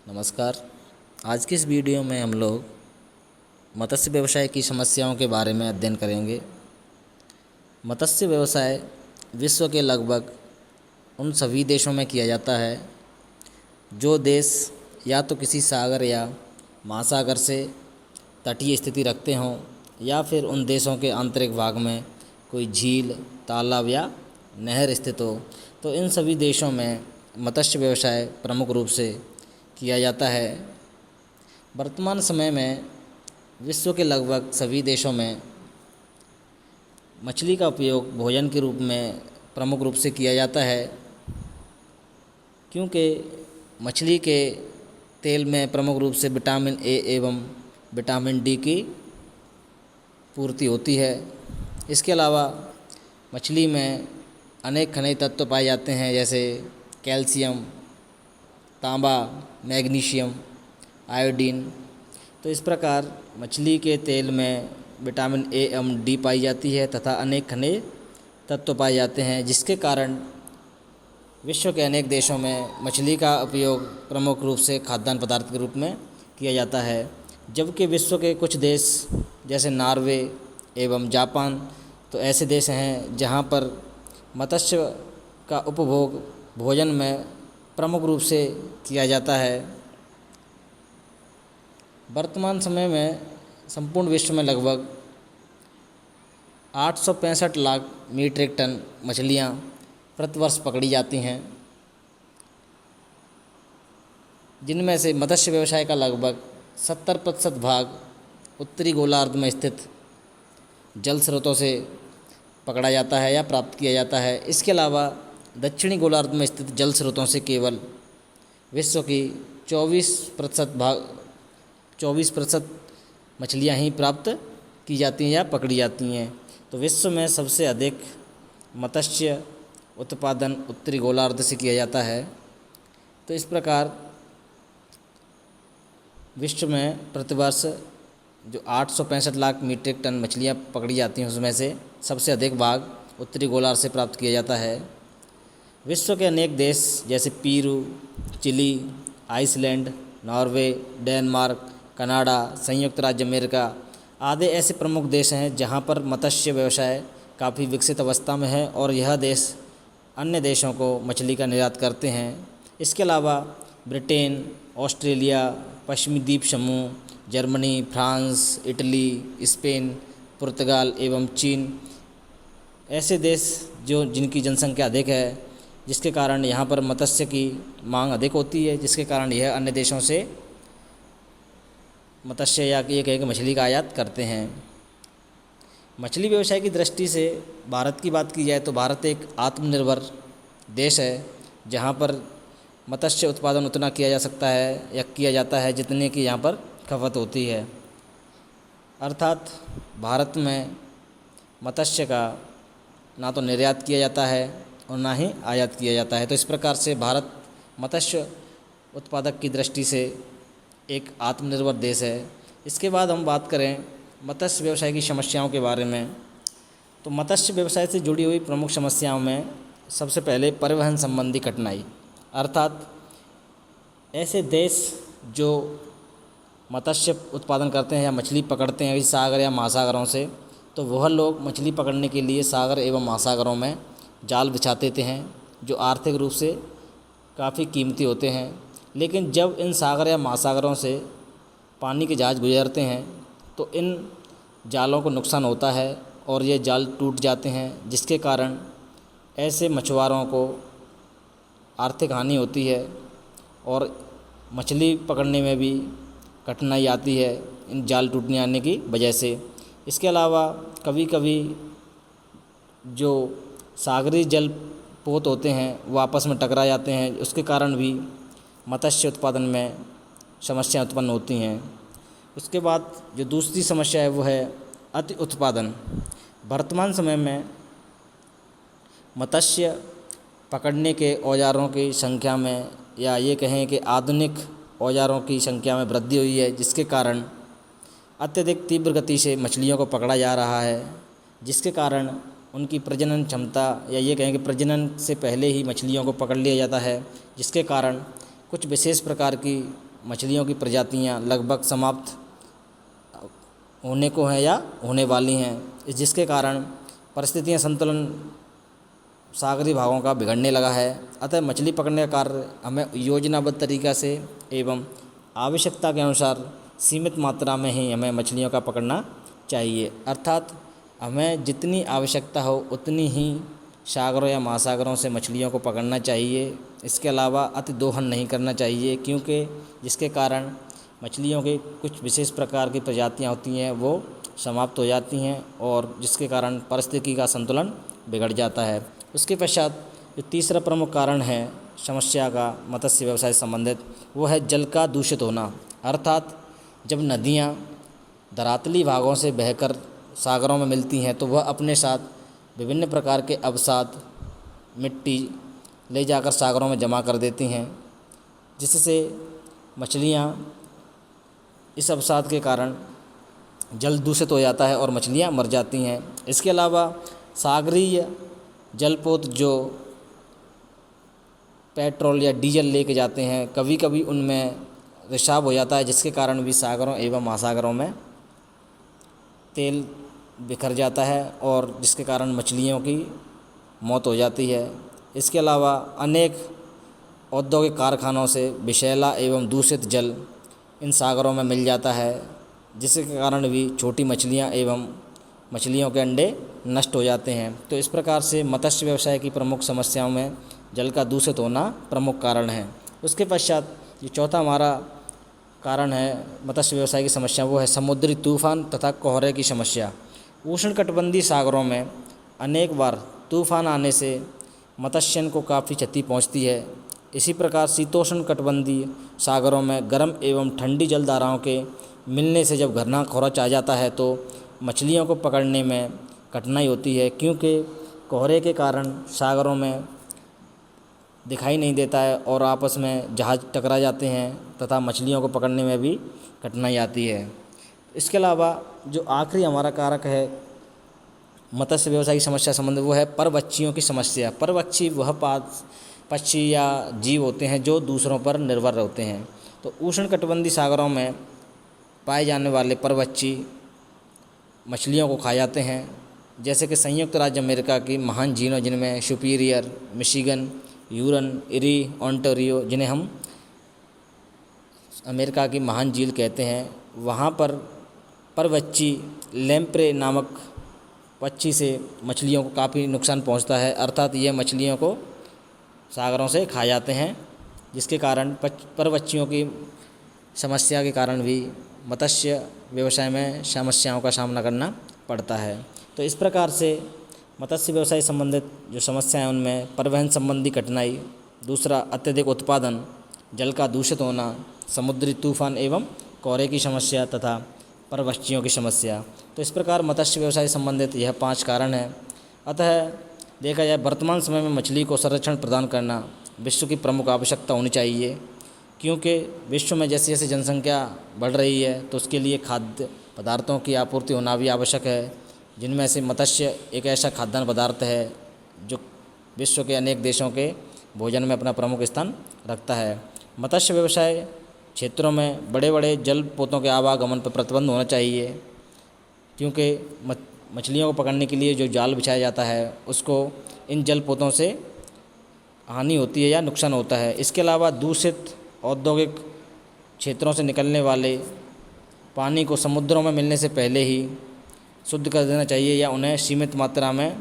नमस्कार। आज की इस वीडियो में हम लोग मत्स्य व्यवसाय की समस्याओं के बारे में अध्ययन करेंगे। मत्स्य व्यवसाय विश्व के लगभग उन सभी देशों में किया जाता है जो देश या तो किसी सागर या महासागर से तटीय स्थिति रखते हों या फिर उन देशों के आंतरिक भाग में कोई झील, तालाब या नहर स्थित हो। तो इन सभी देशों में मत्स्य व्यवसाय प्रमुख रूप से किया जाता है। वर्तमान समय में विश्व के लगभग सभी देशों में मछली का उपयोग भोजन के रूप में प्रमुख रूप से किया जाता है, क्योंकि मछली के तेल में प्रमुख रूप से विटामिन ए एवं विटामिन डी की पूर्ति होती है। इसके अलावा मछली में अनेक खनिज तत्व पाए जाते हैं, जैसे कैल्शियम, तांबा, मैग्नीशियम, आयोडीन। तो इस प्रकार मछली के तेल में विटामिन ए एवं डी पाई जाती है तथा अनेक खनिज तत्व पाए जाते हैं, जिसके कारण विश्व के अनेक देशों में मछली का उपयोग प्रमुख रूप से खाद्यान्न पदार्थ के रूप में किया जाता है। जबकि विश्व के कुछ देश जैसे नॉर्वे एवं जापान तो ऐसे देश हैं जहां पर मत्स्य का उपभोग भोजन में प्रमुख रूप से किया जाता है। वर्तमान समय में संपूर्ण विश्व में लगभग 865 लाख मीट्रिक टन मछलियां प्रतिवर्ष पकड़ी जाती हैं, जिनमें से मत्स्य व्यवसाय का लगभग 70% भाग उत्तरी गोलार्ध में स्थित जल स्रोतों से पकड़ा जाता है या प्राप्त किया जाता है। इसके अलावा दक्षिणी गोलार्ध में स्थित जल स्रोतों से केवल विश्व की 24% मछलियां ही प्राप्त की जाती हैं या पकड़ी जाती हैं। तो विश्व में सबसे अधिक मत्स्य उत्पादन उत्तरी गोलार्ध से किया जाता है। तो इस प्रकार विश्व में प्रतिवर्ष जो 865 लाख मीट्रिक टन मछलियां पकड़ी जाती हैं, उसमें से सबसे अधिक भाग उत्तरी गोलार्ध से प्राप्त किया जाता है। विश्व के अनेक देश जैसे Peru, Chile, Iceland, Norway, Denmark, Canada, संयुक्त राज्य अमेरिका आदि ऐसे प्रमुख देश हैं जहां पर मत्स्य व्यवसाय काफ़ी विकसित अवस्था में है और यह देश अन्य देशों को मछली का निर्यात करते हैं। इसके अलावा ब्रिटेन, ऑस्ट्रेलिया, पश्चिमी द्वीप समूह, जर्मनी, फ्रांस, इटली, स्पेन, पुर्तगाल एवं चीन ऐसे देश जिनकी जनसंख्या अधिक है, जिसके कारण यहाँ पर मत्स्य की मांग अधिक होती है, जिसके कारण यह अन्य देशों से मत्स्य या ये कहें कि मछली का आयात करते हैं। मछली व्यवसाय की दृष्टि से भारत की बात की जाए तो भारत एक आत्मनिर्भर देश है, जहाँ पर मत्स्य उत्पादन उतना किया जा सकता है या किया जाता है जितने की यहाँ पर खपत होती है। अर्थात भारत में मत्स्य का ना तो निर्यात किया जाता है और ना ही आयात किया जाता है। तो इस प्रकार से भारत मत्स्य उत्पादक की दृष्टि से एक आत्मनिर्भर देश है। इसके बाद हम बात करें मत्स्य व्यवसाय की समस्याओं के बारे में, तो मत्स्य व्यवसाय से जुड़ी हुई प्रमुख समस्याओं में सबसे पहले परिवहन संबंधी कठिनाई, अर्थात ऐसे देश जो मत्स्य उत्पादन करते हैं या मछली पकड़ते हैं इस सागर या महासागरों से, तो वह लोग मछली पकड़ने के लिए सागर एवं महासागरों में जाल बिछाते हैं, जो आर्थिक रूप से काफ़ी कीमती होते हैं। लेकिन जब इन सागर या महासागरों से पानी के जहाज़ गुजरते हैं तो इन जालों को नुकसान होता है और ये जाल टूट जाते हैं, जिसके कारण ऐसे मछुआरों को आर्थिक हानि होती है और मछली पकड़ने में भी कठिनाई आती है इन जाल टूटने आने की वजह से। इसके अलावा कभी कभी जो सागरी जल पोत होते हैं वो आपस में टकरा जाते हैं, उसके कारण भी मत्स्य उत्पादन में समस्या उत्पन्न होती हैं। उसके बाद जो दूसरी समस्या है वो है अति उत्पादन। वर्तमान समय में मत्स्य पकड़ने के औजारों की संख्या में या ये कहें कि आधुनिक औजारों की संख्या में वृद्धि हुई है, जिसके कारण अत्यधिक तीव्र गति से मछलियों को पकड़ा जा रहा है, जिसके कारण उनकी प्रजनन क्षमता या ये कहें कि प्रजनन से पहले ही मछलियों को पकड़ लिया जाता है, जिसके कारण कुछ विशेष प्रकार की मछलियों की प्रजातियां लगभग समाप्त होने को हैं या होने वाली हैं, जिसके कारण परिस्थितियां संतुलन सागरी भागों का बिगड़ने लगा है। अतः मछली पकड़ने का कार्य हमें योजनाबद्ध तरीक़ा से एवं आवश्यकता के अनुसार सीमित मात्रा में ही हमें मछलियों का पकड़ना चाहिए। अर्थात हमें जितनी आवश्यकता हो उतनी ही सागरों या महासागरों से मछलियों को पकड़ना चाहिए। इसके अलावा अति दोहन नहीं करना चाहिए, क्योंकि जिसके कारण मछलियों के कुछ विशेष प्रकार की प्रजातियां होती हैं वो समाप्त हो जाती हैं और जिसके कारण पारिस्थितिकी का संतुलन बिगड़ जाता है। उसके पश्चात जो तीसरा प्रमुख कारण है समस्या का मत्स्य व्यवसाय से संबंधित, वो है जल का दूषित होना। अर्थात जब नदियाँ धरातली भागों से बहकर सागरों में मिलती हैं तो वह अपने साथ विभिन्न प्रकार के अवसाद मिट्टी ले जाकर सागरों में जमा कर देती हैं, जिससे मछलियाँ इस अवसाद के कारण जल दूषित हो जाता है और मछलियाँ मर जाती हैं। इसके अलावा सागरीय जलपोत जो पेट्रोल या डीजल लेके जाते हैं, कभी कभी उनमें रिसाव हो जाता है, जिसके कारण भी सागरों एवं महासागरों में तेल बिखर जाता है और जिसके कारण मछलियों की मौत हो जाती है। इसके अलावा अनेक औद्योगिक कारखानों से विषैला एवं दूषित जल इन सागरों में मिल जाता है, जिसके कारण भी छोटी मछलियां एवं मछलियों के अंडे नष्ट हो जाते हैं। तो इस प्रकार से मत्स्य व्यवसाय की प्रमुख समस्याओं में जल का दूषित होना प्रमुख कारण है। उसके पश्चात ये चौथा हमारा कारण है मत्स्य व्यवसाय की समस्या, वो है समुद्री तूफान तथा कोहरे की समस्या। उष्णकटिबंधीय सागरों में अनेक बार तूफान आने से मत्स्यन को काफ़ी क्षति पहुंचती है। इसी प्रकार शीतोष्ण कटिबंधीय सागरों में गर्म एवं ठंडी जलधाराओं के मिलने से जब घना कोहरा आ जाता है तो मछलियों को पकड़ने में कठिनाई होती है, क्योंकि कोहरे के कारण सागरों में दिखाई नहीं देता है और आपस में जहाज़ टकरा जाते हैं तथा मछलियों को पकड़ने में भी कठिनाई आती है। इसके अलावा जो आखिरी हमारा कारक है मत्स्य व्यवसाय की समस्या संबंधित, वो है परवच्छियों की समस्या। परवच्छी वह पक्षी या जीव होते हैं जो दूसरों पर निर्भर होते हैं। तो उष्णकटिबंधीय सागरों में पाए जाने वाले परवच्छी मछलियों को खा जाते हैं, जैसे कि संयुक्त राज्य अमेरिका की महान झीलों जिनमें सुपीरियर, मिशिगन, यूरन, इरी, ओंटारियो, जिन्हें हम अमेरिका की महान झील कहते हैं, वहाँ पर परवच्छी लैम्प्रे नामक पक्षी से मछलियों को काफ़ी नुकसान पहुँचता है। अर्थात ये मछलियों को सागरों से खा जाते हैं, जिसके कारण परवच्छियों की समस्या के कारण भी मत्स्य व्यवसाय में समस्याओं का सामना करना पड़ता है। तो इस प्रकार से मत्स्य व्यवसाय संबंधित जो समस्याएं हैं उनमें परिवहन संबंधी कठिनाई, दूसरा अत्यधिक उत्पादन, जल का दूषित होना, समुद्री तूफान एवं कोहरे की समस्या तथा परवच्छियों की समस्या। तो इस प्रकार मत्स्य व्यवसाय संबंधित यह 5 कारण हैं। अतः देखा जाए वर्तमान समय में मछली को संरक्षण प्रदान करना विश्व की प्रमुख आवश्यकता होनी चाहिए, क्योंकि विश्व में जैसे जैसे जनसंख्या बढ़ रही है तो उसके लिए खाद्य पदार्थों की आपूर्ति होना भी आवश्यक है, जिनमें से मत्स्य एक ऐसा खाद्यान्न पदार्थ है जो विश्व के अनेक देशों के भोजन में अपना प्रमुख स्थान रखता है। मत्स्य व्यवसाय क्षेत्रों में बड़े बड़े जल पोतों के आवागमन पर प्रतिबंध होना चाहिए, क्योंकि मछलियों को पकड़ने के लिए जो जाल बिछाया जाता है उसको इन जल पोतों से हानि होती है या नुकसान होता है। इसके अलावा दूषित औद्योगिक क्षेत्रों से निकलने वाले पानी को समुद्रों में मिलने से पहले ही शुद्ध कर देना चाहिए या उन्हें सीमित मात्रा में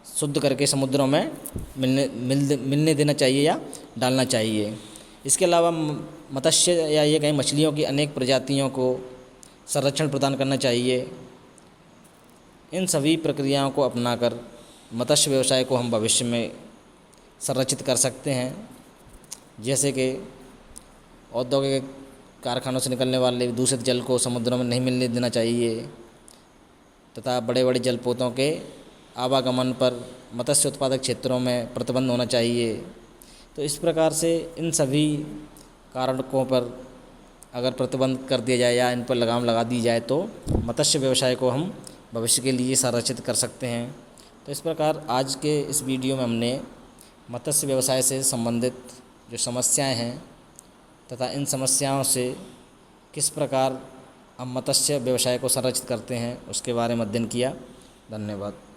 शुद्ध करके समुद्रों में मिलने देना चाहिए या डालना चाहिए। इसके अलावा मत्स्य या ये कहीं मछलियों की अनेक प्रजातियों को संरक्षण प्रदान करना चाहिए। इन सभी प्रक्रियाओं को अपनाकर मत्स्य व्यवसाय को हम भविष्य में संरक्षित कर सकते हैं, जैसे कि औद्योगिक कारखानों से निकलने वाले दूषित जल को समुद्रों में नहीं मिलने देना चाहिए तथा बड़े बड़े जलपोतों के आवागमन पर मत्स्य उत्पादक क्षेत्रों में प्रतिबंध होना चाहिए। तो इस प्रकार से इन सभी कारकों पर अगर प्रतिबंध कर दिया जाए या इन पर लगाम लगा दी जाए तो मत्स्य व्यवसाय को हम भविष्य के लिए संरक्षित कर सकते हैं। तो इस प्रकार आज के इस वीडियो में हमने मत्स्य व्यवसाय से संबंधित जो समस्याएं हैं तथा इन समस्याओं से किस प्रकार हम मत्स्य व्यवसाय को संरक्षित करते हैं उसके बारे में अध्ययन किया। धन्यवाद।